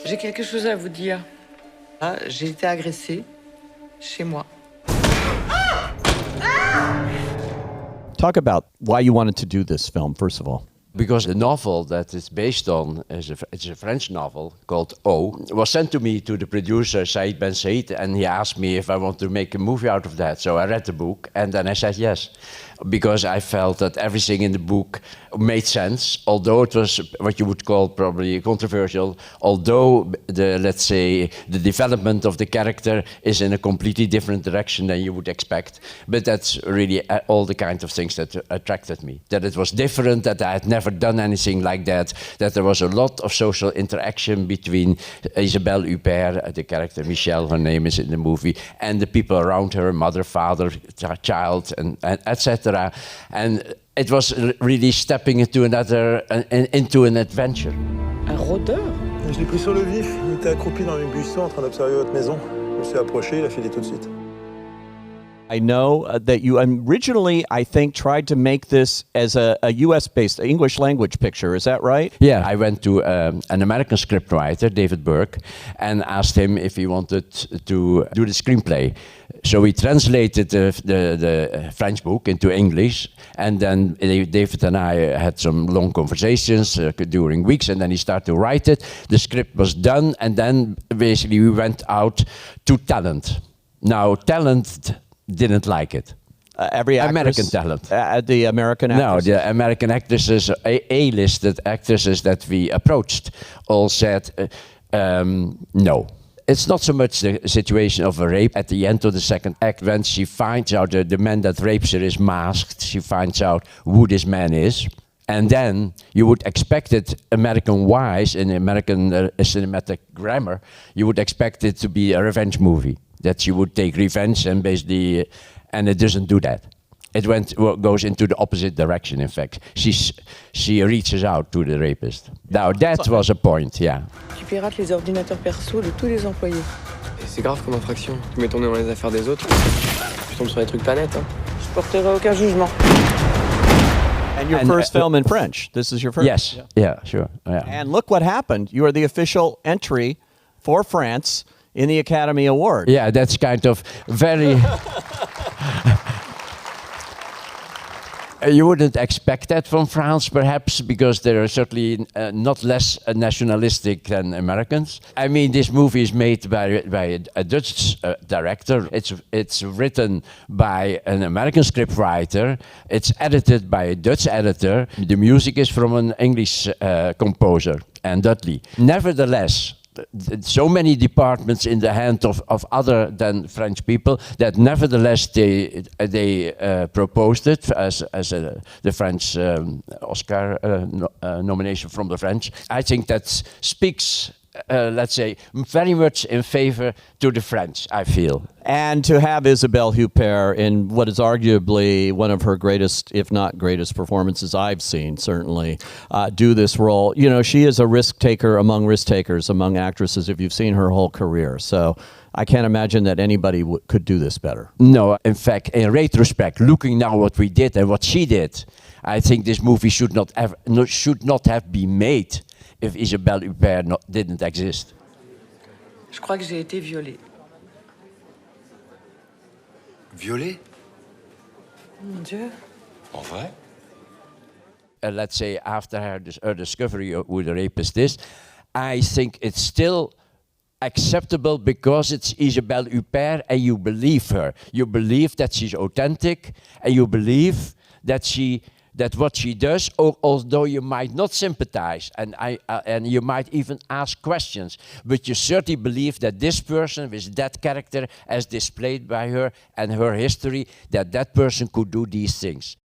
J'ai quelque chose à vous dire. Ah, j'ai été agressée chez moi. Talk about why you wanted to do this film, first of all. Because the novel that it's based on it's a French novel called Elle was sent to me to the producer Said Ben Said, and he asked me if I want to make a movie out of that. So I read the book and then I said yes, because I felt that everything in the book made sense, although it was what you would call probably controversial, although let's say the development of the character is in a completely different direction than you would expect. But that's really all the kind of things that attracted me. That it was different, that I had never done anything like that there was a lot of social interaction between Isabelle Huppert, the character Michelle, her name is in the movie, and the people around her, mother, father, child, and etc. And it was really stepping into into an adventure. Un rôdeur? Je l'ai pris sur le vif. Il était accroupi dans une buisson en train d'observer votre maison. Je me suis approché, il a filé tout de suite. I know that you originally, I think, tried to make this as a US-based English language picture. Is that right? Yeah, I went to an American scriptwriter, David Burke, and asked him if he wanted to do the screenplay. So we translated the French book into English, and then David and I had some long conversations during weeks, and then he started to write it. The script was done, and then basically we went out to talent. Now, talent didn't like it. Every actress, American talent. The American actresses? No, the American actresses, A-listed actresses that we approached, all said no. It's not so much the situation of a rape at the end of the second act when she finds out the man that rapes her is masked. She finds out who this man is. And then you would expect it, American-wise, in American cinematic grammar, you would expect it to be a revenge movie. That she would take revenge and basically, and it doesn't do that. It goes into the opposite direction, in fact. She reaches out to the rapist. Now that was a point, yeah. Tu pirates les ordinateurs perso de tous les employés. Et c'est grave comme infraction. Tu mets ton nez dans les affaires des autres, tu tombes sur les trucs pas nets. Hein. Je porterai aucun jugement. And your first film in French. This is your first? Yes, yeah, sure. Yeah. And look what happened. You are the official entry for France in the Academy Award. Yeah, that's kind of very... You wouldn't expect that from France, perhaps, because they are certainly not less nationalistic than Americans. I mean, this movie is made by a Dutch director. It's written by an American scriptwriter. It's edited by a Dutch editor. The music is from an English composer, and Dudley. Nevertheless, so many departments in the hand of other than French people that nevertheless they proposed it as the French Oscar nomination from the French. I think that speaks, let's say, very much in favor to the French, I feel. And to have Isabelle Huppert in what is arguably one of her greatest, if not greatest performances I've seen, certainly, do this role. You know, she is a risk taker among risk takers, among actresses, if you've seen her whole career. So I can't imagine that anybody could do this better. No, in fact, in retrospect, looking now what we did and what she did, I think this movie should not have been made if Isabelle Huppert didn't exist. Je crois que j'ai été violée. Violée? Mon Dieu. En vrai? Let's say after her discovery of who the rapist is, I think it's still acceptable because it's Isabelle Huppert and you believe her. You believe that she's authentic and you believe that what she does, although you might not sympathize and you might even ask questions, but you certainly believe that this person with that character as displayed by her and her history, that person could do these things.